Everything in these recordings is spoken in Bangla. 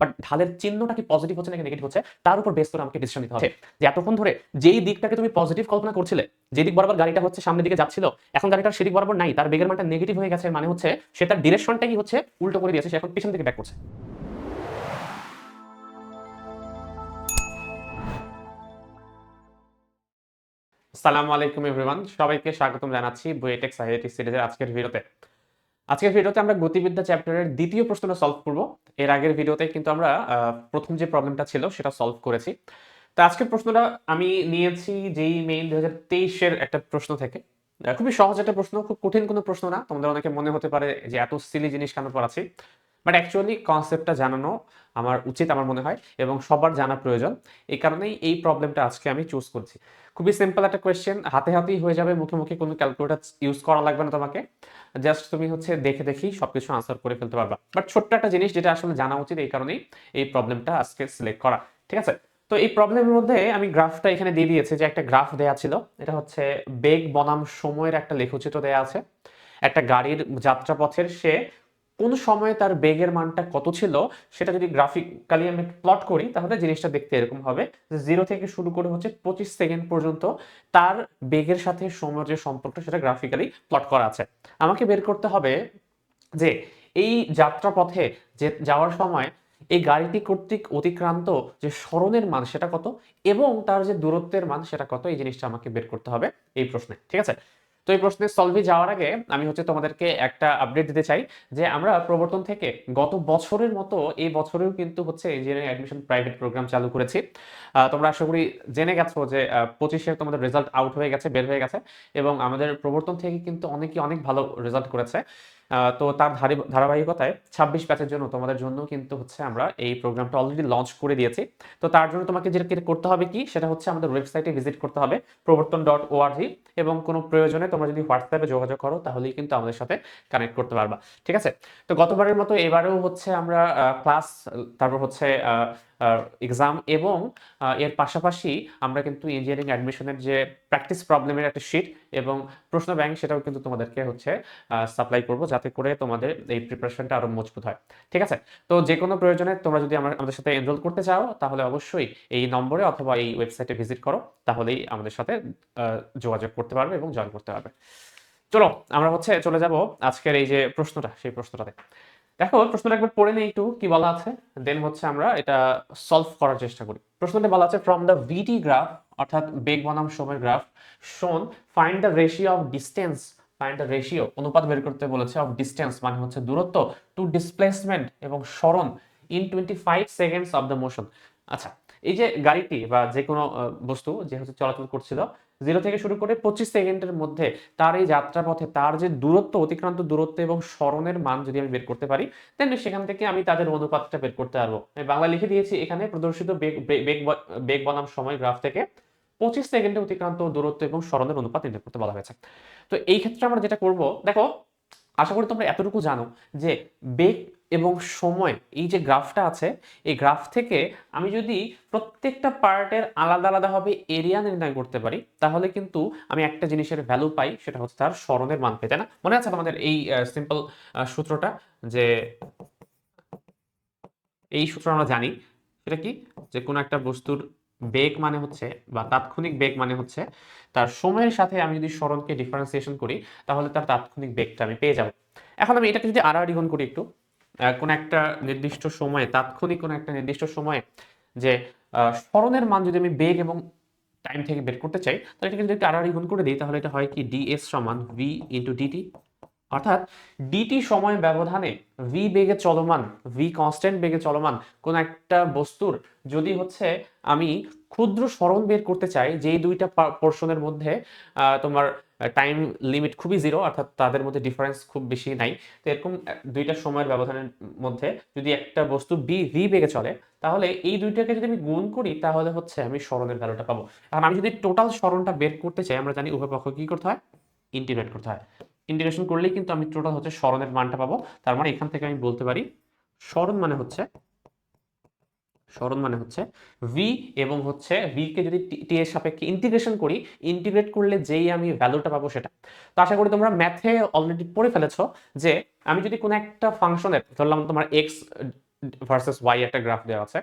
বাট ঢালের চিহ্নটা কি পজিটিভ হচ্ছে নাকি নেগেটিভ হচ্ছে তার উপর বেস করে আমাকে ডিসিশন নিতে হবে যে এতক্ষণ ধরে যেই দিকটাকে তুমি পজিটিভ কল্পনা করছিলে, যে দিক বরাবর গাড়িটা হচ্ছে সামনের দিকে যাচ্ছিল, এখন গাড়িটার সেদিক বরাবর নাই, তার বেগের মানটা নেগেটিভ হয়ে গেছে, মানে হচ্ছে সে তার ডিরেকশনটাই হচ্ছে উল্টো করে দিয়েছে, সে এখন পিছন দিকে ব্যাক করছে। আসসালামু আলাইকুম এভরিওয়ান, সবাইকে স্বাগতম জানাচ্ছি বুয়েটেক সাইএটি সিরিজের আজকের ভিডিওতে আমরা গতিবিদ্যা চ্যাপ্টারের দ্বিতীয় প্রশ্নটা সলভ করব। এর আগের ভিডিওতে কিন্তু আমরা প্রথম যে প্রবলেমটা ছিল সেটা সলভ করেছি। তো আজকের প্রশ্নটা আমি নিয়েছি যেই মেইন 2023-এর একটা প্রশ্ন থেকে। খুবই সহজ একটা প্রশ্ন, খুব কঠিন কোনো প্রশ্ন না। তোমাদের অনেকে মনে হতে পারে যে এত সিলি জিনিস কেন পড়াচ্ছি, বাট অ্যাকচুয়ালি কনসেপ্টটা জানানো আমার উচিত, আমার মনে হয়, এবং সবার জানা প্রয়োজন। এই কারণেই এই প্রবলেমটা আজকে আমি চুজ করছি। খুবই সিম্পল একটা কোয়েশ্চেন, হাতে হাতেই হয়ে যাবে, মুখে মুখে কোনো ক্যালকুলেটর ইউজ করা লাগবে না তোমাকে। জাস্ট তুমি হচ্ছে দেখে দেখেই সবকিছু আনসার করে ফেলতে পারবা। বাট ছোট্ট একটা জিনিস যেটা আসলে জানা উচিত, এই কারণেই এই প্রবলেমটা আজকে সিলেক্ট করা। ঠিক আছে, তো এই প্রবলেমের মধ্যে আমি গ্রাফটা এখানে দিয়ে দিয়েছি, যে একটা গ্রাফ দেয়া ছিল। এটা হচ্ছে বেগ বনাম সময়ের একটা লেখচিত্র দেয়া আছে। একটা গাড়ির যাত্রাপথের সে কোন সময়ে তার বেগের মানটা কত ছিল সেটা যদি গ্রাফিক্যালি আমি প্লট করি, তাহলে জিনিসটা দেখতে এরকম হবে যে 0 থেকে শুরু করে হচ্ছে 25 সেকেন্ড পর্যন্ত তার বেগের সাথে সময়ের যে সম্পর্ক সেটা গ্রাফিক্যালি প্লট করা আছে। আমাকে বের করতে হবে যে এই যাত্রাপথে যে যাওয়ার সময় এই গাড়িটি কর্তৃক অতিক্রান্ত যে সরণের মান সেটা কত, এবং তার যে দূরত্বের মান সেটা কত, এই জিনিসটা আমাকে বের করতে হবে এই প্রশ্নে। ঠিক আছে, তো এই প্রশ্নের সলভে যাওয়ার আগে আমি হচ্ছে তোমাদেরকে একটা আপডেট দিতে চাই যে আমরা প্রবর্তন থেকে গত বছরের মতো এই বছরেও কিন্তু হচ্ছে ইঞ্জিনিয়ারিং অ্যাডমিশন প্রাইভেট প্রোগ্রাম চালু করেছি। তোমরা আশা করি জেনে গেছো যে 25-এর তোমাদের রেজাল্ট আউট হয়ে গেছে, বের হয়ে গেছে, এবং আমাদের প্রবর্তন থেকে কিন্তু অনেকেই অনেক ভালো রেজাল্ট করেছে। তো তার ধারাবাহিকতায় 26 ব্যাচের জন্য তোমাদের জন্য কিন্তু হচ্ছে আমরা এই প্রোগ্রামটা অলরেডি লঞ্চ করে দিয়েছি। তো তার জন্য তোমাকে যেটা করতে হবে কি, সেটা হচ্ছে আমাদের ওয়েবসাইটে ভিজিট করতে হবে প্রবর্তন.org, এবং কোনো প্রয়োজনে তোমরা যদি হোয়াটসঅ্যাপে যোগাযোগ করো তাহলেই কিন্তু আমাদের সাথে কানেক্ট করতে পারবা। ঠিক আছে, তো গতবারের মতো এবারেও হচ্ছে আমরা ক্লাস, তারপর হচ্ছে এক্সাম, এবং এর পাশাপাশি আমরা কিন্তু ইঞ্জিনিয়ারিং অ্যাডমিশনের যে প্র্যাকটিস প্রবলেমের একটা শিট এবং প্রশ্ন ব্যাংক সেটাও কিন্তু তোমাদেরকে হচ্ছে সাপ্লাই করব, যাতে করে তোমাদের এই প্রিপারেশনটা আরো মজবুত হয়। ঠিক আছে, তো যে কোনো প্রয়োজনে তোমরা যদি আমাদের সাথে এনরোল করতে চাও, তাহলে অবশ্যই এই নম্বরে অথবা এই ওয়েবসাইটে ভিজিট করো, তাহলেই আমাদের সাথে যোগাযোগ করতে পারবে এবং জয়েন করতে পারবে। চলো আমরা হচ্ছে চলে যাব আজকের এই যে প্রশ্নটা, সেই প্রশ্নটাতে। দেখো প্রশ্নটা একবার পড়ে নেই একটু কি বলা আছে, দেন হচ্ছে আমরা এটা সলভ করার চেষ্টা করি। প্রশ্নটা বলা আছে, ফ্রম দ্য ভিটি গ্রাফ, অর্থাৎ বেগ বনাম সময়ের গ্রাফ শোন, find the ratio of distance, find the ratio অনুপাত বের করতে বলেছে, অফ ডিস্টেন্স মানে হচ্ছে দূরত্ব, টু ডিসপ্লেসমেন্ট এবং সরণ, in 25 seconds of the motion. আচ্ছা, এই যে গাড়িটি বা যে কোনো বস্তু যে হচ্ছে চলাচল করছিল 0 থেকে শুরু করে 25 সেকেন্ডের মধ্যে, তার এই যাত্রাপথে তার যে দূরত্ব, অতিক্রান্ত দূরত্ব এবং সরণের মান যদি আমি বের করতে পারি, দেন সেখান থেকে আমি তাদের অনুপাতটা বের করতে পারবো। আমি বাংলা লিখে দিয়েছি এখানে, প্রদর্শিত বেগ বেগ বেগ বনাম সময় গ্রাফ থেকে 25 সেকেন্ডে অতিক্রান্ত দূরত্ব এবং সরণের অনুপাত নির্ণয় করতে বলা হয়েছে। তো এই ক্ষেত্রে আমরা যেটা করব, দেখো আশা করি তোমরা এতটুকু জানো যে বেগ এবং সময় এই যে গ্রাফটা আছে, এই গ্রাফ থেকে আমি যদি প্রত্যেকটা পার্টের আলাদা আলাদাভাবে এরিয়া নির্ণয় করতে পারি, তাহলে কিন্তু আমি একটা জিনিসের ভ্যালু পাই, সেটা হচ্ছে তার সরণের মান পাই, তাই না? মনে আছে আমাদের এই সিম্পল সূত্রটা, যে এই সূত্র আমরা জানি, সেটা কি, যে কোনো একটা বস্তুর বেগ মানে হচ্ছে, বা তাৎক্ষণিক বেগ মানে হচ্ছে তার সময়ের সাথে আমি যদি সরণকে ডিফারেন্সিয়েশন করি, তাহলে তার তাৎক্ষণিক বেগটা আমি পেয়ে যাব। এখন আমি এটাকে যদি আড়াআড়ি গুণ করি একটু, কোন একটা নির্দিষ্ট সময়ে, তাৎক্ষণিক কোন একটা নির্দিষ্ট সময়ে যে সরণের মান যদি আমি বেগ এবং টাইম থেকে বের করতে চাই, তাহলে এটাকে যদি একটু আড়াআড়ি গুণ করে দিই, তাহলে এটা হয় কি, ডিএস সমান ভি ইন্টু ডিটি, অর্থাৎ ডিটি সময় ব্যবধানে ভি বেগে চলমান, ভি কনস্ট্যান্ট বেগে চলমান কোন একটা বস্তুর যদি হচ্ছে আমি ক্ষুদ্র সরণ বের করতে চাই, যেই দুইটা পোর্শনের মধ্যে তোমার টাইম লিমিট খুবই জিরো, অর্থাৎ তাদের মধ্যে ডিফারেন্স খুব বেশি নাই, তো এরকম দুইটা সময়ের ব্যবধানের মধ্যে যদি একটা বস্তু ভি বেগে চলে, তাহলে এই দুইটাকে যদি আমি গুণ করি, তাহলে হচ্ছে আমি সরণের ভ্যালুটা পাবো। এখন আমি যদি টোটাল সরণটা বের করতে চাই, আমরা জানি উভয় পক্ষ কি করতে হয়, ইন্টিগ্রেট করতে হয়। ইন্টিগ্রেশন করলেই কিন্তু আমি টোটাল হচ্ছে সরণের মানটা পাবো। তার মানে এখান থেকে আমি বলতে পারি সরণ মানে হচ্ছে, সরণ মানে হচ্ছে ভি, এবং হচ্ছে ভি কে যদি টি এর সাপেক্ষে ইন্টিগ্রেশন করি, ইন্টিগ্রেট করলে যেই আমি ভ্যালুটা পাবো সেটা। তো আশা করি তোমরা ম্যাথে অলরেডি পড়ে ফেলেছো যে আমি যদি কোনো একটা ফাংশনের, ধরলাম তোমার এক্স ভার্সেস ওয়াই একটা গ্রাফ দেওয়া আছে।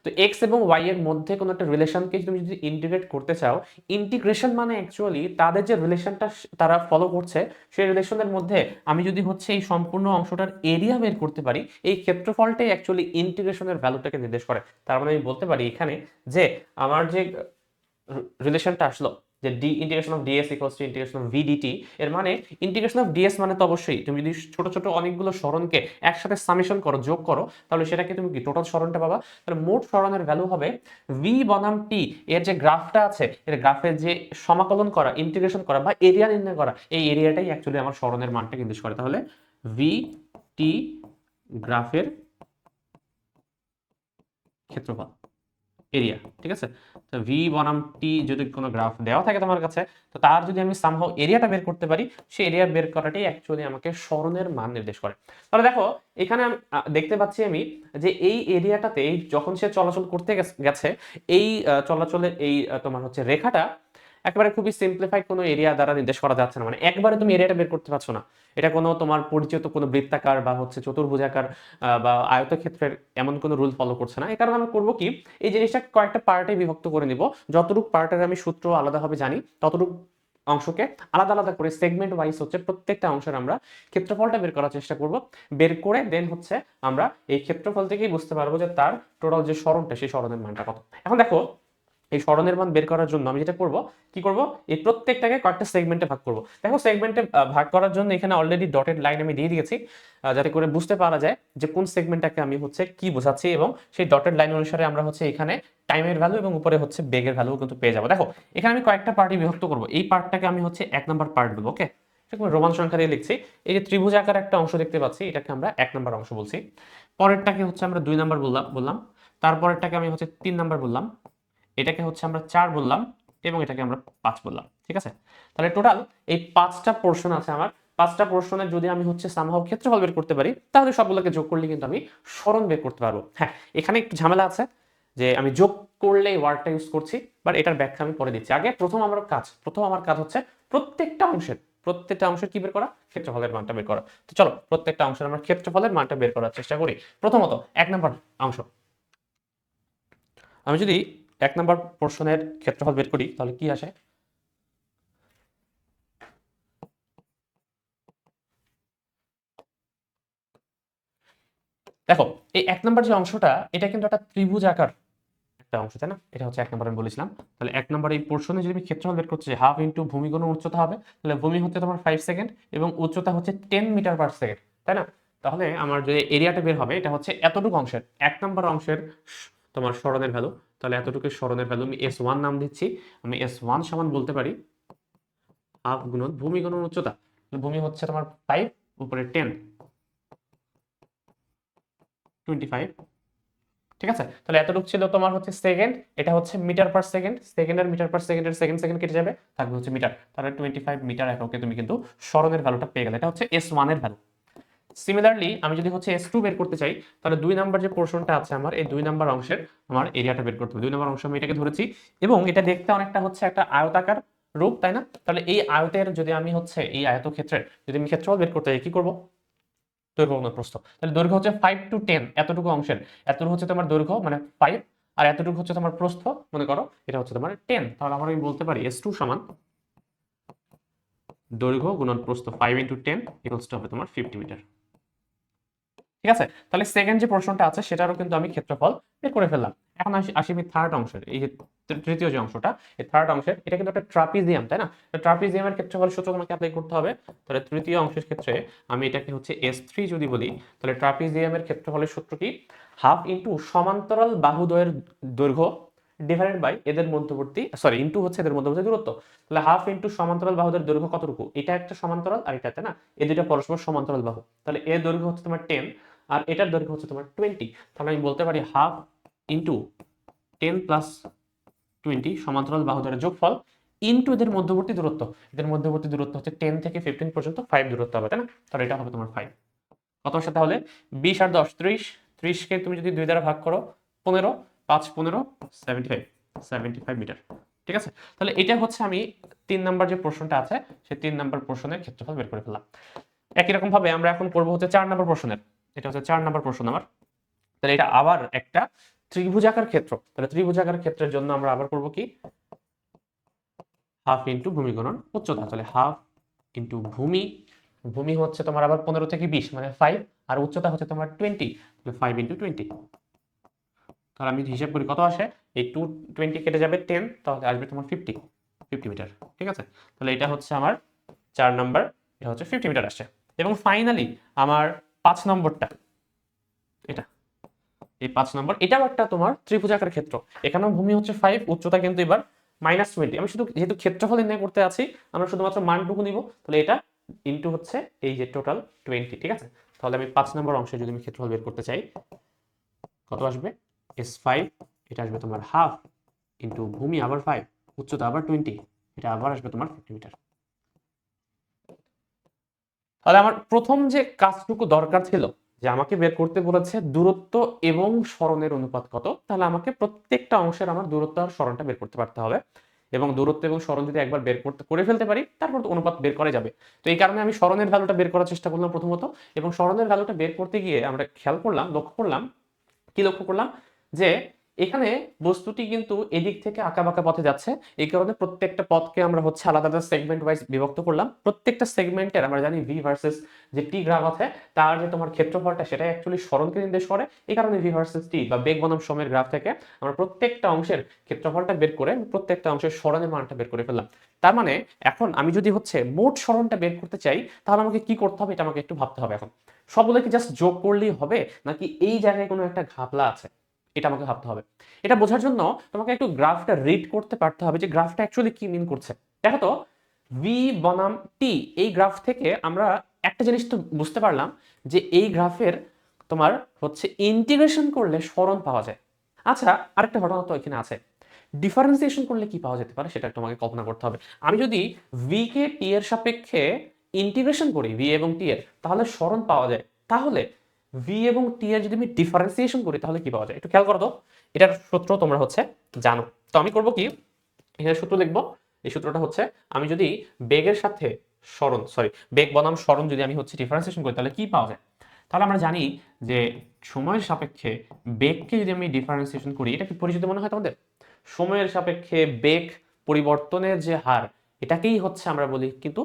তো এক্স এবং ওয়াই এর মধ্যে কোনো একটা রিলেশনকে তুমি যদি ইন্টিগ্রেট করতে চাও, ইন্টিগ্রেশন মানে অ্যাকচুয়ালি তাদের যে রিলেশনটা তারা ফলো করছে, সেই রিলেশনের মধ্যে আমি যদি হচ্ছে এই সম্পূর্ণ অংশটার এরিয়া বের করতে পারি, এই ক্ষেত্রফলটাই অ্যাকচুয়ালি ইন্টিগ্রেশনের ভ্যালুটাকে নির্দেশ করে। তার মানে আমি বলতে পারি এখানে যে আমার যে রিলেশনটা আসলো, যে D integration of DS equals to integration of VDT, এর মানে ইন্টিগ্রেশন অফ ডিএস মানে তো অবশ্যই তুমি যদি ছোট ছোট অনেকগুলো সরণকে একসাথে সামেশন করো, যোগ করো, তাহলে সেটাকে তুমি কি টোটাল সরণটা পাবা। তাহলে মোট সরণের ভ্যালু হবে ভি বনাম টি এর যে গ্রাফটা আছে, এর গ্রাফের যে সমাকলন করা, ইন্টিগ্রেশন করা বা এরিয়া নির্ণয় করা, এই এরিয়াটাই অ্যাকচুয়ালি আমার সরণের মানটা নির্দেশ করে। তাহলে ভি টি গ্রাফের ক্ষেত্রফল, এরিয়া, ঠিক আছে। তো ভি বনাম টি যদি কোনো গ্রাফ দেওয়া থাকে তোমার কাছে, তো তার যদি আমি সামহাও এরিয়াটা বের করতে পারি, সেই এরিয়া বের করাটাই অ্যাকচুয়ালি আমাকে সরণের মান নির্দেশ করে। তাহলে দেখো এখানে দেখতে পাচ্ছি আমি যে এই এরিয়াটাতে যখন সে চলাচল করতে গেছে, এই চলাচলের এই তোমার হচ্ছে রেখাটা একেবারে খুবই সিম্পলিফাইড কোনো এরিয়া দ্বারা নির্দেশ করা যাচ্ছে না, মানে একবারে তুমি এরিয়াটা বের করতে পারছো না। এটা কোনো তোমার পরিচিত কোনো বৃত্তাকার বা হচ্ছে চতুর্ভুজাকার বা আয়তক্ষেত্রের এমন কোনো রুল ফলো করছে না। এই কারণে আমি করবো কি, এই জিনিসটা কয়েকটা পার্টে বিভক্ত করে নিব। যতটুকু পার্টের আমি সূত্র আলাদাভাবে জানি, ততটুকু অংশকে আলাদা আলাদা করে সেগমেন্ট ওয়াইজ হচ্ছে প্রত্যেকটা অংশের আমরা ক্ষেত্রফলটা বের করার চেষ্টা করব। বের করে দেন হচ্ছে আমরা এই ক্ষেত্রফল থেকেই বুঝতে পারবো যে তার টোটাল যে সরণটা, সেই সরণের মানটা কত। এখন দেখো এই সরণের মান বের করার জন্য আমি যেটা করব, কি করব, এই প্রত্যেকটাকে কয়েকটা সেগমেন্টে ভাগ করব। দেখো সেগমেন্টে ভাগ করার জন্য এখানে অলরেডি ডটেড লাইন আমি দিয়ে দিয়েছি, যাতে করে বুঝতে পারা যায় যে কোন সেগমেন্টটাকে আমি হচ্ছে কি বোঝাচ্ছি, এবং সেই ডটেড লাইন অনুসারে আমরা হচ্ছে এখানে টাইমের ভ্যালু এবং উপরে হচ্ছে বেগের ভ্যালু কিন্তু পেয়ে যাবো। দেখো এখানে আমি কয়েকটা পার্টি বিভক্ত করব, এই পার্টটাকে আমি হচ্ছে 1 নম্বর পার্ট দেবো। ওকে, রোমান সংখ্যা দিয়ে লিখছি। এই যে ত্রিভুজ আকার একটা অংশ দেখতে পাচ্ছি, এটাকে আমরা 1 নম্বর অংশ বলছি। পরেরটাকে হচ্ছে আমরা 2 নম্বর বললাম, তারপরেরটাকে আমি হচ্ছে 3 নম্বর বললাম, এটাকে হচ্ছে আমরা 4 বললাম, এবং এটাকে আমরা 5 বললাম। ঠিক আছে, তাহলে টোটাল এই 5টা পোর্শন আছে আমার। 5টা পোর্শনের যদি আমি হচ্ছে সামহাও ক্ষেত্রফল বের করতে পারি, তাহলে সবগুলোকে যোগ করলে কিন্তু আমি সরণ বের করতে পারবো। হ্যাঁ, এখানে একটু ঝামেলা আছে যে আমি যোগ করলে ওয়ার্ডটা ইউজ করছি, বাট এটার ব্যাখ্যা আমি পরে দিচ্ছি। আগে প্রথম আমার কাজ হচ্ছে প্রত্যেকটা অংশের কি বের করা, ক্ষেত্রফলের মানটা বের করা। তো চলো প্রত্যেকটা অংশের আমরা ক্ষেত্রফলের মানটা বের করার চেষ্টা করি। প্রথমত 1 নম্বর অংশ, আমি যদি 1 নম্বর পোর্শনের ক্ষেত্রফল বের করি, তাহলে কি আসে, দেখো এই 1 নম্বর যে অংশটা, এটা কিন্তু একটা ত্রিভুজ আকার একটা অংশ, তাই না? এটা হচ্ছে 1 নম্বর আমি বলেছিলাম। তাহলে 1 নম্বর এই পোর্শনে যদি আমি ক্ষেত্রফল বের করতে চাই, হাফ ইন্টু ভূমি গুণ উচ্চতা হবে। তাহলে ভূমি হচ্ছে তোমার 5 সেকেন্ড এবং উচ্চতা হচ্ছে 10 মিটার পার সেকেন্ড, তাই না? তাহলে আমার যে এরিয়াটা বের হবে, এটা হচ্ছে এতটুকু অংশের, 1 নম্বর অংশের তোমার সরণের ভ্যালু। তাহলে এতটুকু সরণের ভ্যালু আমি S1 নাম দিচ্ছি। আমি S1 সমান বলতে পারি হাফ গুণন ভূমি গুণন উচ্চতা। ভূমি হচ্ছে তোমার 5, উপরে 10, 25। ঠিক আছে, তাহলে এতটুকু ছিল তোমার হচ্ছে সেকেন্ড, এটা হচ্ছে মিটার পার সেকেন্ড, সেকেন্ডের মিটার পার সেকেন্ডের সেকেন্ড সেকেন্ড কেটে যাবে, থাকবে হচ্ছে মিটার। তাহলে 25 মিটার এককে তুমি কিন্তু সরণের ভ্যালুটা পেয়ে গেলে। এটা হচ্ছে S1 এর ভ্যালু। সিমিলারলি আমি যদি হচ্ছে S2 বের করতে চাই, তাহলে 2 নাম্বার যে পোর্শনটা আছে আমার, এই 2 নাম্বার অংশের আমার এরিয়াটা বের করতে হবে। 2 নাম্বার অংশ আমি এটাকে ধরেছি, এবং এটা দেখতে অনেকটা হচ্ছে একটা আয়তাকার রূপ, তাই না? তাহলে এই আয়তের যদি আমি হচ্ছে এই আয়তক্ষেত্রের যদি আমি ক্ষেত্রফল বের করতে চাই, কি করব, দৈর্ঘ্য গুণন প্রস্থ। তাহলে দৈর্ঘ্য হচ্ছে 5 টু 10, এতটুকু অংশের এতটুকু হচ্ছে তোমার দৈর্ঘ্য মানে 5, আর এতটুকু হচ্ছে তোমার প্রস্থ, মনে করো এটা হচ্ছে তোমার 10। তাহলে আমরা আমি বলতে পারি S2 সমান দৈর্ঘ্য গুণন প্রস্থ 5 ইন্টু 10 ইকুয়ালস টু হবে তোমার 50 মিটার। ঠিক আছে, তাহলে সেকেন্ড যে পোর্শনটা আছে সেটারও কিন্তু আমি ক্ষেত্রফল বের করে ফেললাম। এখন আসি আমি থার্ড অংশের, এই যে তৃতীয় যে অংশটা, এই থার্ড অংশের, এটা কিন্তু একটা ট্রাপিজিয়াম, তাই না? ট্রাপিজিয়ামের ক্ষেত্রফল সূত্র আমাকে অ্যাপ্লাই করতে হবে। তাহলে তৃতীয় অংশের ক্ষেত্রে আমি এটাকে হচ্ছে S3 যদি বলি, তাহলে ট্রাপিজিয়ামের ক্ষেত্রফলের সূত্র কি, হাফ ইন্টু সমান্তরাল বাহুদ্বয়ের দৈর্ঘ্য ডিভাইডেড বাই এদের মধ্যবর্তী, সরি ইন্টু হচ্ছে এদের মধ্যবর্তী দূরত্ব। তাহলে হাফ ইন্টু সমান্তরাল বাহুদের দৈর্ঘ্য কতটুকু, এটা একটা সমান্তরাল আর এটা, তাই না? এই দুইটা পরস্পর সমান্তরাল বাহু। তাহলে এর দৈর্ঘ্য হচ্ছে তোমার 10, আর এটার দৈর্ঘ্য হচ্ছে তোমার 20। তাহলে আমি বলতে পারি হাফ ইন্টু 10 প্লাস 20 সমান্তরাল বাহুদ্বয়ের যোগফল ইন্টু এদের মধ্যবর্তী দূরত্ব। এদের মধ্যবর্তী দূরত্ব হচ্ছে 10 থেকে 15 পর্যন্ত 5 দূরত্ব হবে, তাই না? তাহলে এটা হবে তোমার 5। কত আসে তাহলে, 20 আর 10 30, 30 কে তুমি যদি 2 দ্বারা ভাগ করো 15, 5 15 75 মিটার। ঠিক আছে, তাহলে এটা হচ্ছে আমি 3 নাম্বার যে প্রশ্নটা আছে, সেই 3 নাম্বার প্রশ্নের ক্ষেত্রফল বের করে ফেললাম। একই রকম ভাবে আমরা এখন করব হচ্ছে 4 নাম্বার প্রশ্নের। এটা হচ্ছে 4 নাম্বার প্রশ্ন আমার। তাহলে এটা আবার একটা ত্রিভুজাকার ক্ষেত্র। তাহলে ত্রিভুজাকার ক্ষেত্রের জন্য আমরা আবার করব কি, হাফ ইন্টু ভূমি গুণন উচ্চতা। তাহলে হাফ ইন্টু ভূমি, ভূমি হচ্ছে তোমার আবার 15 থেকে 20 মানে 5, আর উচ্চতা হচ্ছে তোমার 20, তাহলে 5 ইন্টু 20। তাহলে আমি হিসাব করি কত আসে, এই 220 কেটে যাবে 10, তাহলে আসবে তোমার 50 মিটার। ঠিক আছে, তাহলে এটা হচ্ছে আমার 4 নাম্বার, এটা হচ্ছে 50 মিটার আসছে। এবং ফাইনালি আমার 5 নম্বরটা, এটা এই 5 নম্বর, এটাও একটা তোমার ত্রিভুজাকার ক্ষেত্র। এখানেও ভূমি হচ্ছে 5, উচ্চতা কিন্তু এবার -20। আমি শুধু যেহেতু ক্ষেত্রফল নির্ণয় করতে আছি, আমরা শুধুমাত্র মানটুকু নিব। তাহলে এটা ইনটু হচ্ছে এই যে টোটাল 20। ঠিক আছে, তাহলে আমি 5 নম্বর অংশে যদি আমি ক্ষেত্রফল বের করতে চাই, কত আসবে, S5, এটা আসবে তোমার হাফ ইন্টু ভূমি আবার 5, উচ্চতা আবার 20, এটা আবার আসবে তোমার 50 মিটার। তাহলে আমার প্রথম যে কাজটুকু দরকার ছিল, যে আমাকে বের করতে বলেছে দূরত্ব এবং সরণের অনুপাত কত, তাহলে আমাকে প্রত্যেকটা অংশের আমার দূরত্ব আর সরণটা বের করতে পারতে হবে। এবং দূরত্ব এবং সরণ যদি একবার বের করে ফেলতে পারি, তারপর তো অনুপাত বের করা যাবে। তো এই কারণে আমি সরণের ভ্যালুটা বের করার চেষ্টা করলাম প্রথমত। এবং সরণের ভ্যালুটা বের করতে গিয়ে আমরা খেয়াল করলাম, লক্ষ্য করলাম যে এখানে বস্তুটি কিন্তু এদিক থেকে আঁকাবাঁকা পথে যাচ্ছে। এই কারণে প্রত্যেকটা পথকে আমরা হচ্ছে আলাদা আলাদা সেগমেন্ট ওয়াইজ বিভক্ত করলাম। প্রত্যেকটা সেগমেন্টের আমরা জানি ভি ভার্সেস যে টি গ্রাফ আছে, তার যে তোমার ক্ষেত্রফলটা সেটা অ্যাকচুয়ালি সরণকে নির্দেশ করে। এই কারণে ভি ভার্সেস টি বা বেগ বনাম সময়ের গ্রাফ থেকে আমরা প্রত্যেকটা অংশের ক্ষেত্রফলটা বের করে প্রত্যেকটা অংশের সরণের মানটা বের করে ফেললাম। তার মানে এখন আমি যদি হচ্ছে মোট সরণটা বের করতে চাই, তাহলে আমাকে কি করতে হবে, এটা আমাকে একটু ভাবতে হবে। এখন সবগুলো কি জাস্ট যোগ করলেই হবে, নাকি এই জায়গায় কোনো একটা ঘাপলা আছে, এটা আমাকে ভাবতে হবে। এটা বোঝার জন্য তোমাকে একটু গ্রাফটা রিড করতে পারতে হবে যে গ্রাফটা অ্যাকচুয়ালি কি মিন করছে। দেখো তো, ভি বনাম টি, এই গ্রাফ থেকে আমরা একটা জিনিস তো বুঝতে পারলাম যে এই গ্রাফের তোমার হচ্ছে ইন্টিগ্রেশন করলে সরণ পাওয়া যায়। আচ্ছা, আরেকটা ঘটনা তো এখানে আছে, ডিফারেন্সিয়েশন করলে কি পাওয়া যেতে পারে সেটা তোমাকে কল্পনা করতে হবে। আমি যদি ভি কে টি এর সাপেক্ষে ইন্টিগ্রেশন করি, ভি এবং টি এর, তাহলে সরণ পাওয়া যায়। তাহলে ভি এবং টি এর যদি আমি ডিফারেন্সিয়েশন করি, তাহলে কি পাওয়া যায়, একটু খেয়াল করো তো। এটার সূত্র তোমরা হচ্ছে জানো। তো আমি করব কি, এখানে সূত্র লিখবো। এই সূত্রটা হচ্ছে, আমি যদি বেগের সাথে বেগ বনাম সরণ যদি আমি হচ্ছে ডিফারেন্সিয়েশন করি, তাহলে কি পাওয়া যায়। তাহলে আমরা জানি যে সময়ের সাপেক্ষে বেগকে যদি আমি ডিফারেন্সিয়েশন করি, এটা কি পরিচিত মনে হয় তোমাদের? সময়ের সাপেক্ষে বেগ পরিবর্তনের যে হার, এটাকেই হচ্ছে আমরা বলি কিন্তু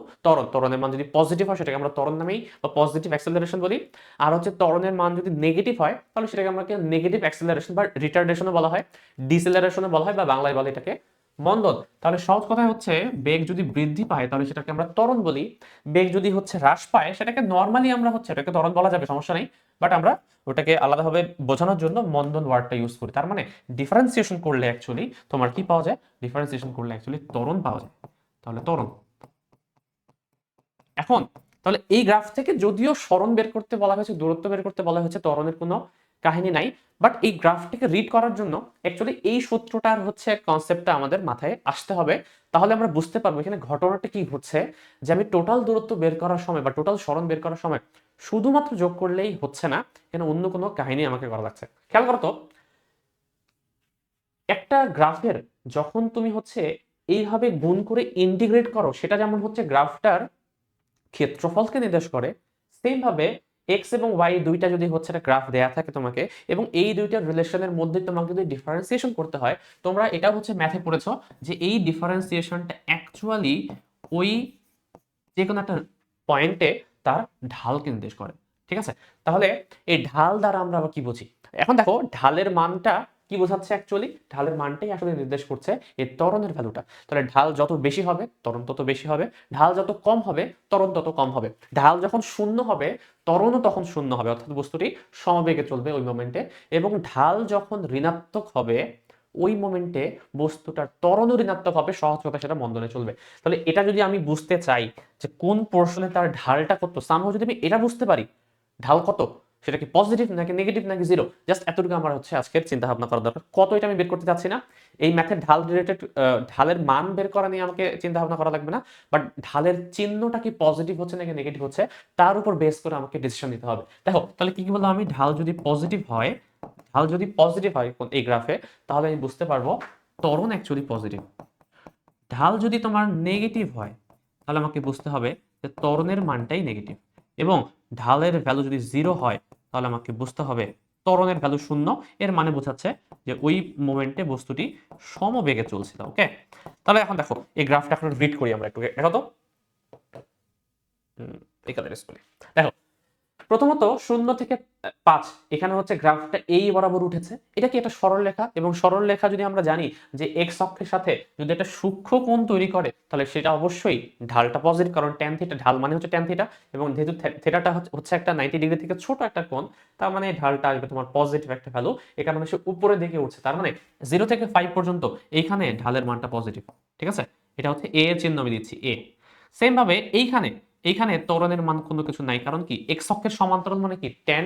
ত্বরণের মান যদি পজিটিভ হয় সেটাকে আমরা ত্বরণ নামেই বা পজিটিভ অ্যাক্সেলারেশন বলি। আর হচ্ছে ত্বরণের মান যদি নেগেটিভ হয়, তাহলে সেটাকে আমরা নেগেটিভ অ্যাক্সেলারেশন বা রিটার্ডেশনও বলা হয়, ডিসেলারেশনও বলা হয়, বা বাংলায় বলে এটাকে মন্দন। তাহলে সহজ কথায় হচ্ছে, বেগ যদি বৃদ্ধি পায় তাহলে সেটাকে আমরা ত্বরণ বলি, বেগ যদি হচ্ছে হ্রাস পায় সেটাকে নর্মালি আমরা হচ্ছে এটাকে ত্বরণ বলা যাবে, সমস্যা নেই। বাট আমরা ওটাকে আলাদাভাবে বোঝানোর জন্য মন্দন ওয়ার্ডটা ইউজ করি। তার মানে ডিফারেন্সিয়েশন করলে অ্যাকচুয়ালি তোমার কি পাওয়া যায়, ডিফারেন্সিয়েশন করলে অ্যাকচুয়ালি ত্বরণ পাওয়া যায়। তাহলে ত্বরণ। এখন তাহলে এই গ্রাফ থেকে যদিও সরণ বের করতে বলা হয়েছে, দূরত্ব বের করতে বলা হয়েছে, ত্বরণের কোনো কাহিনী নাই, বাট এই গ্রাফটিকে রিড করার জন্য অ্যাকচুয়ালি এই সূত্রটার হচ্ছে কনসেপ্টটা আমাদের মাথায় আসতে হবে। তাহলে আমরা বুঝতে পারবো এখানে ঘটনাটা কি ঘটছে, যে আমি টোটাল দূরত্ব বের করার সময় বা টোটাল সরণ বের করার সময় শুধুমাত্র যোগ করলেই হচ্ছে না, এখানে অন্য কোনো কাহিনী আমাকে করা লাগছে। খেয়াল করো তো, একটা গ্রাফের যখন তুমি হচ্ছে এইভাবে গুণ করে ইন্টিগ্রেট করো, সেটা যেমন হচ্ছে গ্রাফটার ক্ষেত্রফলকে নির্দেশ করে, সেম ভাবে এক্স এবং ওয়াই দুইটা যদি হচ্ছে একটা গ্রাফ দেয়া থাকে তোমাকে, এবং এই দুইটার রিলেশনের মধ্যে তোমাকে যদি ডিফারেন্সিয়েশন করতে হয়, তোমরা এটা হচ্ছে ম্যাথে পড়েছো যে এই ডিফারেন্সিয়েশনটা অ্যাকচুয়ালি ওই যে কোনো একটা পয়েন্টে তার ঢালকে নির্দেশ করে। ঠিক আছে, তাহলে এই ঢাল দ্বারা আমরা আবার কি বুঝি, এখন দেখো ঢালের মানটা কি বোঝাচ্ছে, অ্যাকচুয়ালি ঢালের মানটাই আসলে নির্দেশ করছে এই ত্বরণের ভ্যালুটা। তাহলে ঢাল যত বেশি হবে ত্বরণ তত বেশি হবে, ঢাল যত কম হবে ত্বরণ তত কম হবে। ঢাল যখন শূন্য হবে ত্বরণও তখন শূন্য হবে, অর্থাৎ বস্তুটি সমবেগে চলবে ওই মোমেন্টে। এবং ঢাল যখন ঋণাত্মক হবে ওই মোমেন্টে বস্তুটার ত্বরণও ঋণাত্মক হবে, সহজ কথা সেটা মন্দনে চলবে। তাহলে এটা যদি আমি বুঝতে চাই যে কোন পোর্শনে তার ঢালটা কত, সামহাও যদি আমি এটা বুঝতে পারি ঢাল কত, সেটা কি পজিটিভ নাকি নেগেটিভ নাকি জিরো, জাস্ট এতটুকু আমার হচ্ছে আজকের চিন্তা ভাবনা করা দরকার। কত এটা আমি বের করতে চাচ্ছি না, এই ম্যাথের ঢাল রিলেটেড ঢালের মান বের করা নিয়ে আমাকে চিন্তা ভাবনা করা লাগবে না, বাট ঢালের চিহ্নটা কি পজিটিভ হচ্ছে নাকি নেগেটিভ হচ্ছে তার উপর বেস করে আমাকে ডিসিশন নিতে হবে। দেখো তাহলে কি বললাম আমি, ঢাল যদি পজিটিভ হয়, এই গ্রাফে, তাহলে আমি বুঝতে পারবো ত্বরণ অ্যাকচুয়ালি পজিটিভ। ঢাল যদি তোমার নেগেটিভ হয়, তাহলে আমাকে বুঝতে হবে যে ত্বরণের মানটাই নেগেটিভ। এবং ঢালের ভ্যালু যদি জিরো হয়, তাহলে আমাকে বুঝতে হবে ত্বরণের ভ্যালু 0, এর মানে বোঝাচ্ছে যে ওই মোমেন্টে বস্তুটি সমবেগে চলছিল। ওকে, তাহলে এখন দেখো এই গ্রাফটা এখন রিড করি আমরা একটু, দেখো তো এই কালার স্কুলে দেখো। প্রথমত 0 থেকে 5 এখানে হচ্ছে গ্রাফটা এই বরাবর উঠেছে। এটা কি একটা সরলরেখা, এবং সরলরেখা যদি আমরা জানি যে এক্স অক্ষের সাথে যদি একটা সূক্ষ্ম কোণ তৈরি করে তাহলে সেটা অবশ্যই ঢালটা পজিটিভ, কারণ ট্যান থিটা, ঢাল মানে হচ্ছে ট্যান থিটা, এবং যেহেতু থিটাটা হচ্ছে একটা 90 ডিগ্রি থেকে ছোট একটা কোণ, তার মানে এই ঢালটা আসবে তোমার পজিটিভ একটা ভ্যালু। এই কারণে সে উপরের দিকে উঠছে, তার মানে 0 থেকে 5 পর্যন্ত এইখানে ঢালের মানটা পজিটিভ। ঠিক আছে, এটা হচ্ছে এ এর চিহ্ন আমি দিচ্ছি এ। সেম ভাবে এইখানে এইখানে ত্বরণের মান কোনো কিছু নাই, কারণ কি এক্স অক্ষের সমান্তরাল মানে কি ট্যান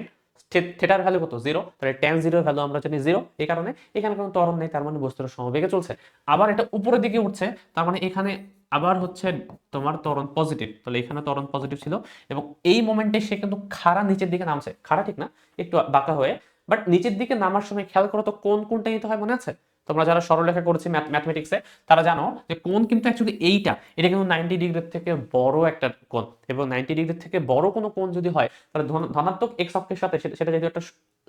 থিটার ভ্যালু কত 0, তাহলে ট্যান 0 এর ভ্যালু আমরা জানি 0, এই কারণে এখানে কোনো ত্বরণ নেই, তার মানে বস্তুটা সমবেগে চলছে। আবার এটা উপরের দিকে উঠছে, তার মানে এখানে আবার হচ্ছে তোমার ত্বরণ পজিটিভ, তাহলে এখানে ত্বরণ পজিটিভ ছিল, এবং এই মোমেন্টে সে কিন্তু খাড়া নিচের দিকে নামছে, খাড়া ঠিক না, একটু বাঁকা হয়ে, বাট নিচের দিকে নামার সময় খেয়াল করো তো কোনটা নিতে হয়, মনে আছে? তোমরা যারা সরলরেখা করেছি ম্যাথমেটিক্সে তারা জানো যে কোণ কিন্তু অ্যাকচুয়ালি এটা কিন্তু 90 ডিগ্রির থেকে বড় একটা কোণ, এবং 90 ডিগ্রির থেকে বড় কোনো কোণ যদি হয় তাহলে ধনাত্মক এক্স অক্ষের সাথে সেটা যদি একটা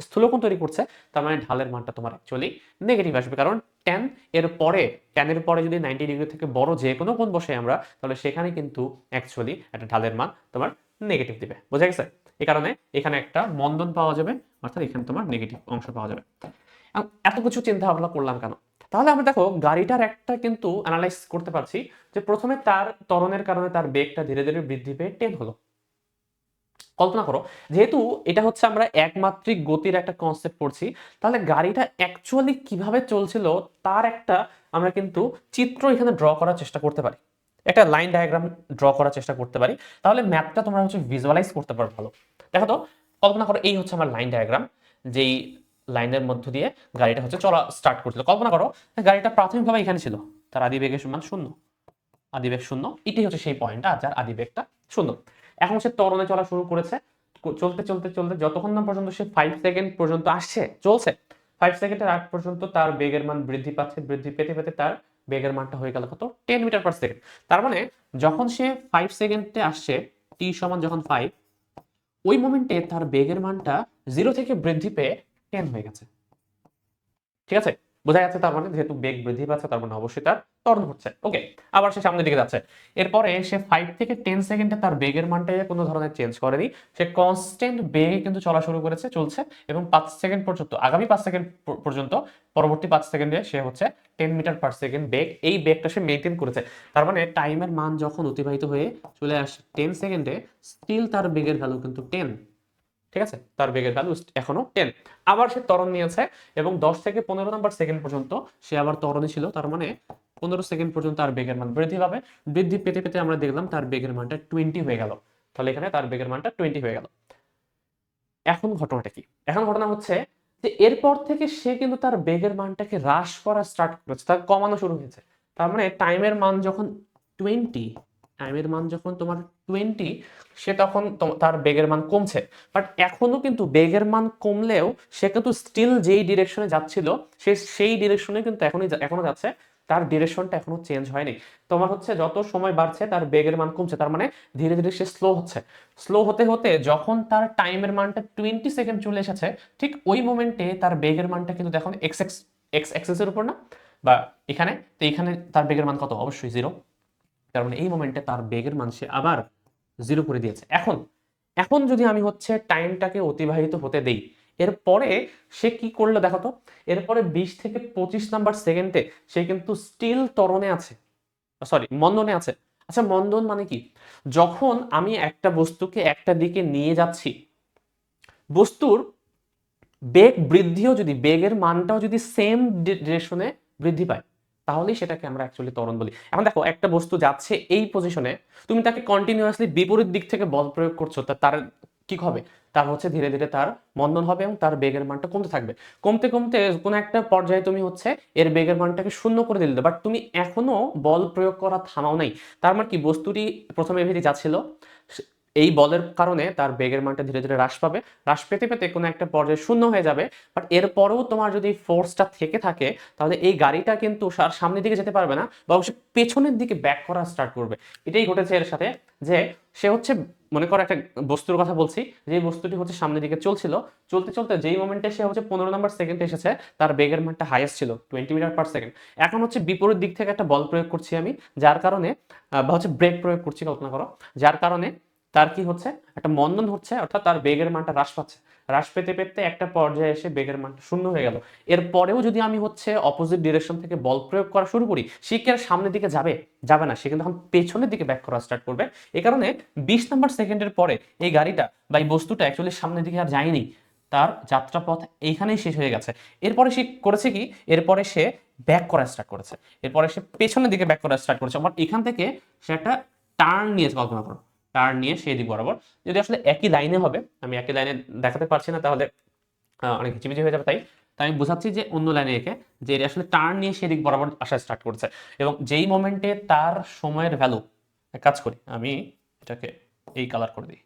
স্থূলকোণ তৈরি করছে, তার মানে ঢালের মানটা তোমার অ্যাকচুয়ালি নেগেটিভ আসবে, কারণ ট্যানের পরে যদি 90 ডিগ্রি থেকে বড় যে কোনো কোণ বসে আমরা, তাহলে সেখানে কিন্তু অ্যাকচুয়ালি একটা ঢালের মান তোমার নেগেটিভ দিবে। বোঝা গেছে? এই কারণে এখানে একটা মন্দন পাওয়া যাবে, অর্থাৎ এখানে তোমার নেগেটিভ অংশ পাওয়া যাবে। এত কিছু চিন্তা ভাবনা করলাম কেন? তাহলে আমরা দেখো গাড়িটার একটা কিন্তু অ্যানালাইজ করতে পারছি যে প্রথমে তার ত্বরণের কারণে তার বেগটা ধীরে ধীরে বৃদ্ধি পেয়ে 10 হলো। কল্পনা করো, যেহেতু এটা হচ্ছে আমরা একমাত্রিক গতির একটা কনসেপ্ট পড়ছি, তাহলে গাড়িটা অ্যাকচুয়ালি কিভাবে চলছিল তার একটা আমরা কিন্তু চিত্র এখানে ড্র করার চেষ্টা করতে পারি, একটা লাইন ডায়াগ্রাম ড্র করার চেষ্টা করতে পারি, তাহলে ম্যাপটা তোমরা হচ্ছে ভিজুয়ালাইজ করতে পারো ভালো। দেখো তো, কল্পনা করো এই হচ্ছে আমার লাইন ডায়াগ্রাম, যেই লাইনের মধ্য দিয়ে গাড়িটা হচ্ছে চলা স্টার্ট করছিল। কল্পনা করো গাড়িটা প্রাথমিকভাবে এখানে ছিল, তার আদিবেগের সমান 0, আদিবেগ 0, এটাই হচ্ছে সেই পয়েন্টটা যার আদিবেগটা 0। এখন সে ত্বরণে চলা শুরু করেছে, চলতে চলতে চলতে যতক্ষণ না পর্যন্ত সে 5 সেকেন্ড পর্যন্ত আসছে, চলছে 5 সেকেন্ডের আগ পর্যন্ত তার বেগের মান বৃদ্ধি পাচ্ছে, বৃদ্ধি পেতে পেতে তার বেগের মানটা হয়ে গেল কত 10 মিটার পার সেকেন্ড। তার মানে যখন সে 5 সেকেন্ডে আসছে, টি সমান যখন 5, ওই মোমেন্টে তার বেগের মানটা 0 থেকে বৃদ্ধি পেয়ে 10 হয়ে গেছে। ঠিক আছে, বোঝা যাচ্ছে? তার মানে যেহেতু বেগ বৃদ্ধি পাচ্ছে তার মানে অবশ্যই তার ত্বরণ হচ্ছে। ওকে, আবার সে সামনের দিকে যাচ্ছে, এরপরে সে 5 থেকে 10 সেকেন্ডে তার বেগের মানটা কোনো ধরনের চেঞ্জ করেনি, সে কনস্ট্যান্ট বেগে কিন্তু চলা শুরু করেছে, চলছে, এবং 5 সেকেন্ড পর্যন্ত, আগামী 5 সেকেন্ড পর্যন্ত, পরবর্তী 5 সেকেন্ডে সে হচ্ছে 10 মিটার পার সেকেন্ড বেগ, এই বেগটা সে মেইনটেইন করেছে। তার মানে টাইমের মান যখন অতিবাহিত হয়ে চলে আসে 10 সেকেন্ডে, স্টিল তার বেগের ভ্যালু কিন্তু 10। ঠিক আছে, তার বেগের ভ্যালু এখনো 10। আবার সে ত্বরণ নিয়েছে, এবং 10 থেকে 15 নম্বর সেকেন্ড পর্যন্ত সে আবার ত্বরণে ছিল, তার মানে 15 সেকেন্ড পর্যন্ত তার বেগের মান বৃদ্ধি পাবে, বৃদ্ধি পেতে পেতে আমরা দেখলাম তার বেগের মানটা 20 হয়ে গেল। তাহলে এখানে তার বেগের মানটা 20 হয়ে গেল। এখন ঘটনাটা কি? এখন ঘটনা হচ্ছে যে এরপর থেকে সে কিন্তু তার বেগের মানটাকে হ্রাস করা স্টার্ট করেছে, তার কমানো শুরু হয়েছে। তার মানে টাইমের মান যখন 20, টাইমের মান যখন তোমার 20, সে তখন তার বেগের মান কমছে, বাট এখনো কিন্তু বেগের মান কমলেও সে কিন্তু স্টিল যেই ডিরেকশনে যাচ্ছিল সে সেই ডিরেকশনে কিন্তু এখনো যাচ্ছে, তার ডিরেকশনটা এখনো চেঞ্জ হয়নি। তোমার হচ্ছে যত সময় বাড়ছে তার বেগের মান কমছে, তার মানে ধীরে ধীরে সে স্লো হচ্ছে। স্লো হতে হতে যখন তার টাইমের মানটা 20 সেকেন্ড চলে এসেছে, ঠিক ওই মোমেন্টে তার বেগের মানটা কিন্তু দেখুন এক্স অ্যাক্সেসের উপর না, বা এখানে, তো এখানে তার বেগের মান কত? অবশ্যই 0। তার মানে এই মোমেন্টে তার বেগের মান সে আবার 0 করে দিয়েছে। এখন এখন যদি আমি হচ্ছে টাইমটাকে অতিবাহিত হতে দেই, এরপরে সে কি করলো দেখো তো, এরপরে 20 থেকে 25 নাম্বার সেকেন্ডে সে কিন্তু স্টিল ত্বরণে আছে, সরি মন্দনে আছে। আচ্ছা, মন্দন মানে কি? যখন আমি একটা বস্তুকে একটা দিকে নিয়ে যাচ্ছি, বস্তুর বেগ বৃদ্ধিও যদি, বেগের মানটাও যদি সেম ডিরেকশনে বৃদ্ধি পায়, তাহলেই সেটাকে আমরা অ্যাকচুয়ালি ত্বরণ বলি। এখন দেখো একটা বস্তু যাচ্ছে এই পজিশনে, তুমি তাকে কন্টিনিউয়াসলি বিপরীত দিক থেকে বল প্রয়োগ করছো, তার কি হবে? তার হচ্ছে ধীরে ধীরে তার মন্দন হবে, এবং তার বেগের মানটা কমতে থাকবে, কমতে কমতে কোনো একটা পর্যায়ে তুমি হচ্ছে এর বেগের মানটাকে শূন্য করে দিলে, বাট তুমি এখনো বল প্রয়োগ করা থামাও নাই। তার মানে কি, বস্তুটি প্রথমে এভাবে যাচ্ছিল, এই বলের কারণে তার বেগের মানটা ধীরে ধীরে হ্রাস পাবে, হ্রাস পেতে পেতে কোনো একটা পর্যায়ে শূন্য হয়ে যাবে। বাট এরপরেও তোমার যদি ফোর্সটা থেকে থাকে তাহলে এই গাড়িটা কিন্তু সামনের দিকে যেতে পারবে না, বরং সে পেছনের দিকে ব্যাক করা স্টার্ট করবে। এটাই ঘটেছে এর সাথে, যে সে হচ্ছে, মনে করো একটা বস্তুর কথা বলছি, যে বস্তুটি হচ্ছে সামনের দিকে চলছিল, চলতে চলতে যেই মোমেন্টে সে হচ্ছে 15 নম্বর সেকেন্ডে এসেছে, তার বেগের মানটা হাইয়েস্ট ছিল 20 মিটার পার সেকেন্ড। এখন হচ্ছে বিপরীত দিক থেকে একটা বল প্রয়োগ করছি আমি, যার কারণে বা হচ্ছে ব্রেক প্রয়োগ করছি কল্পনা করো, যার কারণে তার কি হচ্ছে, একটা মন্দন হচ্ছে, অর্থাৎ তার বেগের মানটা হ্রাস পাচ্ছে। হ্রাস পেতে পেতে একটা পর্যায়ে এসে বেগের মানটা শূন্য হয়ে গেল। এরপরেও যদি আমি হচ্ছে অপোজিট ডিরেকশন থেকে বল প্রয়োগ করা শুরু করি, সে কি আর সামনের দিকে যাবে? যাবে না, সে কিন্তু এখন পেছনের দিকে ব্যাক করা স্টার্ট করবে। এই কারণে 20 নম্বর সেকেন্ডের পরে এই গাড়িটা বা এই বস্তুটা অ্যাকচুয়ালি সামনের দিকে আর যায়নি, তার যাত্রাপথ এইখানেই শেষ হয়ে গেছে। এরপরে সে করেছে কি, এরপরে সে ব্যাক করা স্টার্ট করেছে, এরপরে সে পেছনের দিকে ব্যাক করা স্টার্ট করেছে। বাট এখান থেকে সে একটা টার্ন নিয়েছে, কল্পনা করো, টার্ন নিয়ে সেই দিক বরাবর। যদি আসলে একই লাইনে হবে, আমি একই লাইনে দেখাতে পারছি না, তাহলে অনেক হিচিবিচি হয়ে যাবে, তাই তাই আমি বোঝাচ্ছি যে অন্য লাইনে এঁকে যে এটা আসলে টার্ন নিয়ে সেদিক বরাবর আসা স্টার্ট করছে। এবং যেই মোমেন্টে তার সময়ের ভ্যালু, কাজ করি আমি এটাকে এই কালার করে দিই,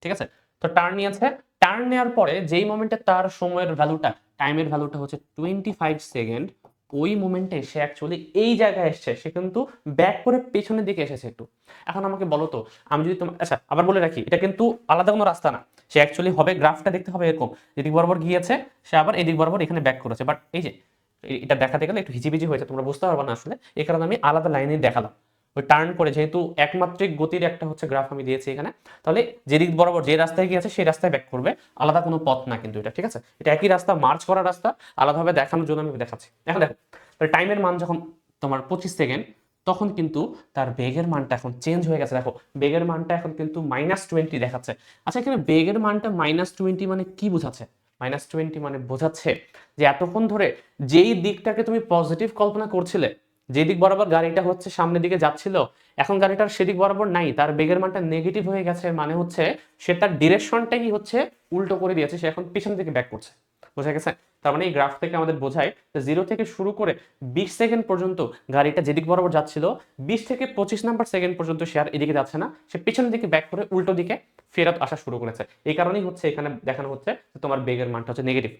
ঠিক আছে? তো টার্ন নিয়েছে, টার্ন নেওয়ার পরে যেই মোমেন্টে তার সময়ের ভ্যালুটা, টাইমের ভ্যালুটা হচ্ছে 25 সেকেন্ড, ওই মোমেন্টে সে অ্যাকচুয়ালি এই জায়গায় এসছে, সে কিন্তু ব্যাক করে পেছনের দিকে এসেছে একটু। এখন আমাকে বলো তো, আমি যদি তোমার, আচ্ছা আবার বলে রাখি, এটা কিন্তু আলাদা কোনো রাস্তা না, সে অ্যাকচুয়ালি হবে, গ্রাফটা দেখতে হবে এরকম, এদিক বরাবর গিয়েছে, সে আবার এদিক বরাবর এখানে ব্যাক করেছে। বাট এই যে এটা দেখাতে গেলে একটু হিজিবিজি হয়েছে, তোমরা বুঝতে পারবে না আসলে, এই কারণে আমি আলাদা লাইনে দেখালাম। ওই টার্ন করে, যেহেতু একমাত্রিক গতির একটা হচ্ছে গ্রাফ আমি দিয়েছি এখানে, তাহলে যেদিক বরাবর যে রাস্তায় গিয়েছে সেই রাস্তায় ব্যাক করবে, আলাদা কোনো পথ না কিন্তু এটা, ঠিক আছে? এটা একই রাস্তা, মার্চ করা রাস্তা, আলাদাভাবে দেখানোর জন্য আমি দেখাচ্ছি। এখন দেখো, টাইমের মান যখন তোমার 25 সেকেন্ড, তখন কিন্তু তার বেগের মানটা এখন চেঞ্জ হয়ে গেছে। দেখো বেগের মানটা এখন কিন্তু -20 দেখাচ্ছে। আচ্ছা, এখানে বেগের মানটা -20 মানে কি বোঝাচ্ছে? -20 মানে বোঝাচ্ছে যে এতক্ষণ ধরে যেই দিকটাকে তুমি পজিটিভ কল্পনা করছিলে, যে দিক বরাবর গাড়িটা হচ্ছে সামনের দিকে যাচ্ছিল, এখন গাড়িটার সেদিক বরাবর নাই, তার বেগের মানটা নেগেটিভ হয়ে গেছে, মানে হচ্ছে সে তার ডিরেকশনটাই হচ্ছে উল্টো করে দিয়েছে, সে এখন পিছন দিকে ব্যাক করছে। বোঝা গেছে? তার মানে এই গ্রাফ থেকে আমাদের বোঝায় যে 0 থেকে শুরু করে 20 সেকেন্ড পর্যন্ত গাড়িটা যেদিক বরাবর যাচ্ছিল, 20 থেকে 25 নাম্বার সেকেন্ড পর্যন্ত সে আর এদিকে যাচ্ছে না, সে পিছন দিকে ব্যাক করে উল্টো দিকে ফেরত আসা শুরু করেছে। এই কারণেই হচ্ছে এখানে দেখানো হচ্ছে যে তোমার বেগের মানটা হচ্ছে নেগেটিভ।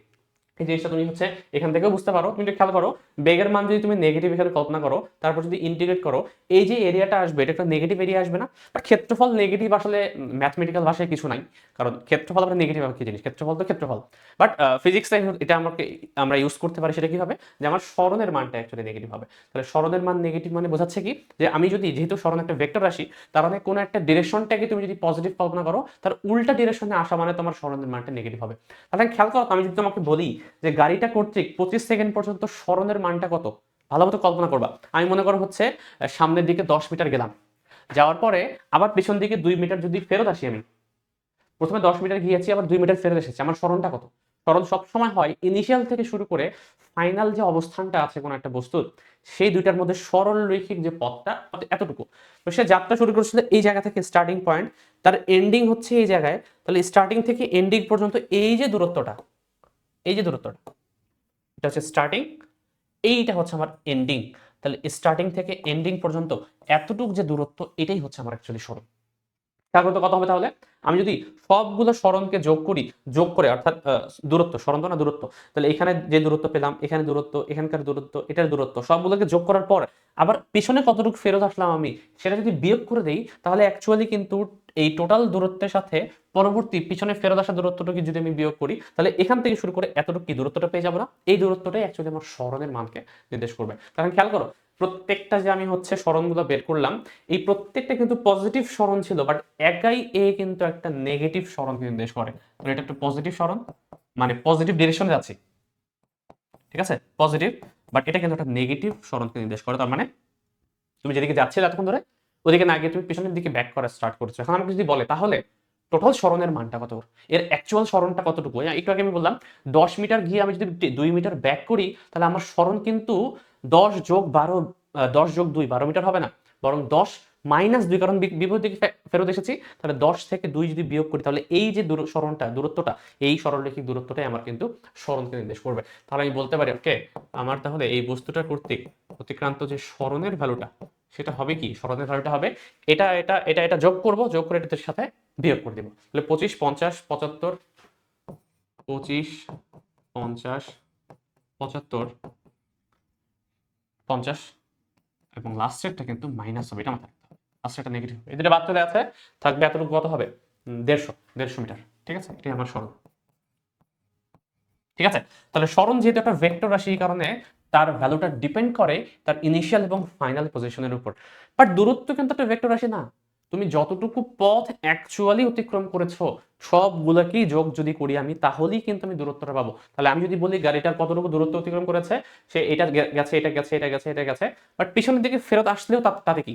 এই জিনিসটা তুমি হচ্ছে এখান থেকেও বুঝতে পারো। তুমি একটু খেয়াল করো, বেগের মান যদি তুমি নেগেটিভ এখানে কল্পনা করো, তারপর যদি ইন্টিগ্রেট করো, এই যে এরিয়াটা আসবে এটা একটা নেগেটিভ এরিয়া আসবে না? বা ক্ষেত্রফল নেগেটিভ আসলে ম্যাথমেটিক্যাল ভাষায় কিছু নাই, কারণ ক্ষেত্রফল আমরা নেগেটিভ কি জিনিস, ক্ষেত্রফল তো ক্ষেত্রফল। বাট ফিজিক্সে এটা আমরা ইউজ করতে পারি, সেটা কিভাবে, যে আমার সরণের মানটা অ্যাকচুয়ালি নেগেটিভ হবে। তাহলে সরণের মান নেগেটিভ মানে বোঝাচ্ছে কি, যে আমি যদি, যেহেতু সরণ একটা ভেক্টর রাশি, তার মানে কোনো একটা ডিরেকশনটাকে তুমি যদি পজিটিভ কল্পনা করো, তার উল্টা ডিরেকশনে আসা মানে তোমার সরণের মানটা নেগেটিভ হবে। তাহলে খেয়াল করো, আমি যদি তোমাকে বলি যে গাড়িটা কর্তৃক 25 সেকেন্ড পর্যন্ত সরণের মানটা কত, ভালো মতো কল্পনা করবা। আমি মনে করো হচ্ছে সামনের দিকে 10 মিটার গেলাম, যাওয়ার পরে আবার পিছন দিকে 2 মিটার যদি ফেরত আসি, আমি প্রথমে 10 মিটার গিয়েছি, আবার 2 মিটার ফেরত এসেছি, আমার সরণটা কত? সরণ সবসময় হয় ইনিশিয়াল থেকে শুরু করে ফাইনাল যে অবস্থানটা আছে কোনো একটা বস্তুর, সেই দুইটার মধ্যে সরল রৈখিক যে পথটা এতটুকু। তো সে যাত্রা শুরু করেছিল এই জায়গা থেকে, স্টার্টিং পয়েন্ট, তার এন্ডিং হচ্ছে এই জায়গায়। তাহলে স্টার্টিং থেকে এন্ডিং পর্যন্ত এই যে দূরত্বটা, এই যে দূরত্বটা, এটা হচ্ছে স্টার্টিং, এইটা হচ্ছে আমার এন্ডিং। তাহলে স্টার্টিং থেকে এন্ডিং পর্যন্ত এতটুক যে দূরত্ব, এটাই হচ্ছে আমার অ্যাকচুয়ালি সরণ। তারপর তো কথা হবে, তাহলে আমি যদি সবগুলো সরণকে যোগ করি, যোগ করে অর্থাৎ দূরত্ব, সরণ তো না দূরত্ব, তাহলে এখানে যে দূরত্ব পেলাম, এখানে দূরত্ব, এখানকার দূরত্ব, এটার দূরত্ব, সবগুলোকে যোগ করার পর আবার পিছনে কতটুকু ফেরত আসলাম আমি, সেটা যদি বিয়োগ করে দেই, তাহলে অ্যাকচুয়ালি কিন্তু এই টোটাল দূরত্বের সাথে পরবর্তী পিছনে ফেরত আসা দূরত্বটাকে যদি আমি বিয়োগ করি, তাহলে এখান থেকে শুরু করে এতটুকু কি দূরত্বটা পেয়ে যাবো না? এই দূরত্বটাই অ্যাকচুয়ালি আমার সরণের মানকে নির্দেশ করবে। কারণ খেয়াল করো, প্রত্যেকটা যে আমি হচ্ছে সরণগুলো বের করলাম, এই প্রত্যেকটা কিন্তু পজিটিভ সরণ ছিল, বাট একাই এ কিন্তু একটা নেগেটিভ সরণ নির্দেশ করে। তো এটা একটা পজিটিভ সরণ, মানে পজিটিভ ডিরেকশনে যাচ্ছি, ঠিক আছে, পজিটিভ, বাট এটা কিন্তু একটা নেগেটিভ সরণকে নির্দেশ করে। তার মানে তুমি যেদিকে যাচ্ছিলে এতক্ষণ ধরে, ওদিকে না গিয়ে তুমি পিছনের দিকে ব্যাক করা স্টার্ট করছো। এখন আমাকে যদি বলে তাহলে টোটাল সরণের মানটা কত, এর অ্যাকচুয়াল সরণটা কতটুকু, একটু আগে আমি বললাম 10 মিটার গিয়ে আমি যদি 2 মিটার ব্যাক করি, তাহলে আমার সরণ কিন্তু 10 যোগ 12, 10 যোগ 2 12 মিটার হবে না, বরং 10 -2 কারণ বিপরীত দিকে ফেরত এসেছি, তাহলে 10 থেকে 2 যদি বিয়োগ করি তাহলে এই যে দূরত্বটা এই সরলরেখিক দূরত্বটাই আমার কিন্তু সরণকে নির্দেশ করবে। তাহলে আমি বলতে পারি ওকে আমার তাহলে এই বস্তুটা কর্তৃক অতিক্রান্ত যে সরণের ভ্যালুটা সেটা হবে কি, সরণের ভ্যালুটা হবে এটা যোগ করব, যোগ করে এটার সাথে বিয়োগ করে দেবো। তাহলে 25 50 75 25 50 75 50 এবং লাস্টেরটা কিন্তু মাইনাস হবে, এটা মাথায় রাখতে হবে। লাস্টেরটা নেগেটিভ হবে, এদের বাদ চলে আছে, থাকবে এতটুকু কত হবে 150 মিটার। ঠিক আছে, এটাই আমার সরণ। ঠিক আছে, তাহলে সরণ যেহেতু একটা ভেক্টর রাশি, এই কারণে তার ভ্যালুটা ডিপেন্ড করে তার ইনিশিয়াল এবং ফাইনাল পজিশনের উপর। বাট দূরত্ব কিন্তু একটা ভেক্টর রাশি না। তুমি যতটুকু পথ অ্যাকচুয়ালি অতিক্রম করেছো সবগুলোকেই যোগ যদি করি আমি, তাহলেই কিন্তু আমি দূরত্বটা পাবো। তাহলে আমি যদি বলি গাড়িটার কতটুকু দূরত্ব অতিক্রম করেছে, সে এটা গেছে এটা গেছে এটা গেছে এটা গেছে, বাট পিছনের দিকে ফেরত আসলেও তাতে কি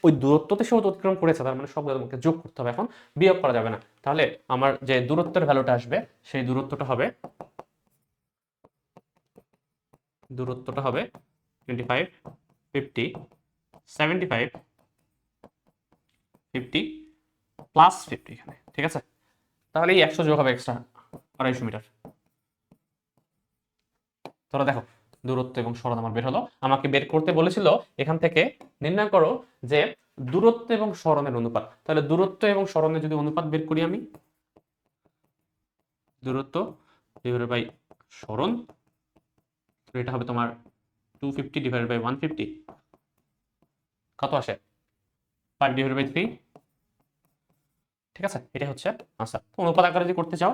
ওই দূরত্বতে সে অতিক্রম করেছে, তার মানে সবগুলো আমাকে যোগ করতে হবে, এখন বিয়োগ করা যাবে না। তাহলে আমার যে দূরত্বের ভ্যালুটা আসবে সেই দূরত্বটা হবে 25 50 75 50 প্লাস 50 এখানে। ঠিক আছে, তাহলে এই 100 যোগ হবে এক্সট্রা 250 মিটার। তোরা দেখো দূরত্ব এবং সরণ আমার বের হলো। আমাকে বের করতে বলেছিল এখান থেকে নির্ণয় করো যে দূরত্ব এবং সরণের অনুপাত। তাহলে দূরত্ব এবং সরণের যদি অনুপাত বের করি আমি, দূরত্ব ডিভাইডেড বাই সরণ, তো এটা হবে তোমার 250 ডিভাইডেড বাই 150, কত আসে 5 ডিভাইডেড বাই 3। ঠিক আছে, এটা হচ্ছে আচ্ছা, অনুপাত আকারে যদি করতে চাও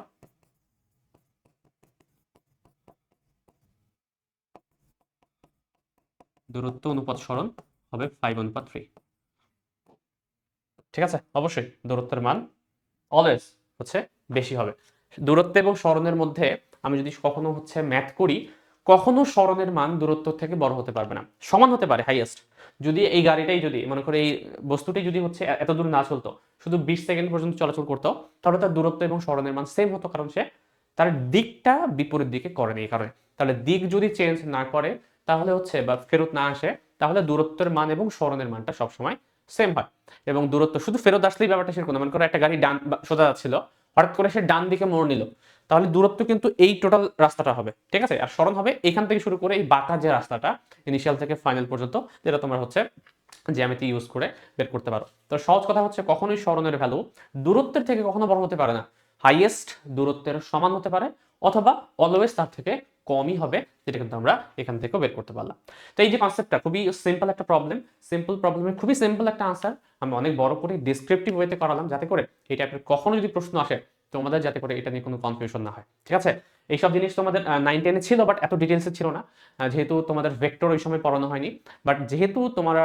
দূরত্ব অনুপাত সরণ হবে 5:3। ঠিক আছে, অবশ্যই দূরত্বের মান অলওয়েজ হচ্ছে বেশি হবে। দূরত্ব এবং সরণের মধ্যে আমি যদি কখনো হচ্ছে ম্যাথ করি, কখনো সরণের মান দূরত্ব থেকে বড় হতে পারবে না, সমান হতে পারে হাইয়েস্ট। যদি এই গাড়িটাই যদি মনে করে এই বস্তুটি যদি হচ্ছে এত দূর না চলতো, শুধু 20 সেকেন্ড পর্যন্ত চলাচল করতো, তাহলে তার দূরত্ব এবং সরণের মান সেম হতো, কারণ সে তার দিকটা বিপরীত দিকে করেনি এই কারণে। তাহলে দিক যদি চেঞ্জ না করে তাহলে হচ্ছে বা ফেরত না আসে, তাহলে দূরত্বের মান এবং সরণের মানটা সবসময় সেম হয়। এবং দূরত্ব শুধু ফেরত আসলেই ব্যাপারটা সেরকম না। মনে করো একটা গাড়ি ডান সোজা যাচ্ছিল, হঠাৎ করে সে ডান দিকে মোড় নিল, তাহলে দূরত্ব কিন্তু এই টোটাল রাস্তাটা হবে। ঠিক আছে, আর সরণ হবে এখান থেকে শুরু করে এই বাঁকা যে রাস্তাটা ইনিশিয়াল থেকে ফাইনাল পর্যন্ত, যেটা তোমরা হচ্ছে জ্যামিতি ইউজ করে বের করতে পারো। তো সহজ কথা হচ্ছে কখনোই সরণের ভ্যালু দূরত্বের থেকে কখনো বড় হতে পারে না, হাইয়েস্ট দূরত্বের সমান হতে পারে, অথবা অলওয়েজ তার থেকে কমই হবে, যেটা কিন্তু আমরা এখান থেকেও বের করতে পারলাম। তো এই যে কনসেপ্টটা খুবই সিম্পল একটা প্রবলেম, সিম্পল প্রবলেমের খুবই সিম্পল একটা আনসার আমি অনেক বড় করে ডিসক্রিপটিভ ওয়েতে করালাম, যাতে করে এই টাইপের কখনো যদি প্রশ্ন আসে তোমাদের যাতে করে এটা নিয়ে কোনো কনফিউশন না হয়। ঠিক আছে, এইসব জিনিস তোমাদের 9-10-এ ছিল, বাট এত ডিটেলসে ছিল না, যেহেতু তোমাদের ভেক্টর ওই সময় পড়ানো হয়নি। বাট যেহেতু তোমরা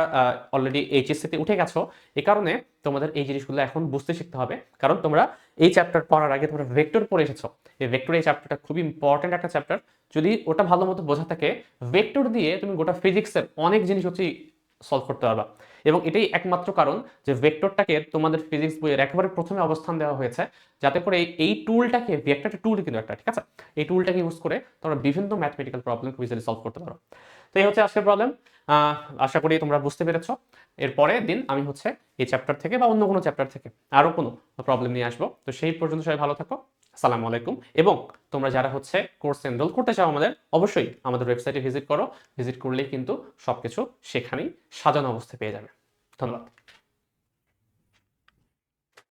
অলরেডি এইচএসসিতে উঠে গেছো, এই কারণে তোমাদের এই জিনিসগুলো এখন বুঝতে শিখতে হবে, কারণ তোমরা এই চ্যাপ্টার পড়ার আগে তোমরা ভেক্টর পড়ে এসেছো। এই ভেক্টর এই চ্যাপ্টারটা খুবই ইম্পর্টেন্ট একটা চ্যাপ্টার। যদি ওটা ভালো মতো বোঝা থাকে, ভেক্টর দিয়ে তুমি গোটা ফিজিক্সের অনেক জিনিস হচ্ছে সলভ করতে পারবা। এবং এটাই একমাত্র কারণ যে ভেক্টরটাকে তোমাদের ফিজিক্স বইয়ের একেবারে প্রথমে অবস্থান দেওয়া হয়েছে, যাতে করে এই টুলটাকে, ভেক্টর একটা টুল কিন্তু একটা, ঠিক আছে, এই টুলটাকে ইউজ করে তোমরা বিভিন্ন ম্যাথমেটিক্যাল প্রবলেম খুব ইজিলি সলভ করতে পারো। তো এই হচ্ছে আজকের প্রবলেম। আশা করি তোমরা বুঝতে পেরেছো। এর পরের দিন আমি হচ্ছে এই চ্যাপ্টার থেকে বা অন্য কোনো চ্যাপ্টার থেকে আরো কোনো প্রবলেম নিয়ে আসবো। তো সেই পর্যন্ত সবাই ভালো থাকো, আসসালামু আলাইকুম। এবং তোমরা যারা হচ্ছে কোর্স এনরোল করতে চাও আমাদের, অবশ্যই আমাদের ওয়েবসাইটে ভিজিট করো। ভিজিট করলেই কিন্তু সবকিছু সেখানেই সাজানো অবস্থায় পেয়ে যাবে। ধন্যবাদ।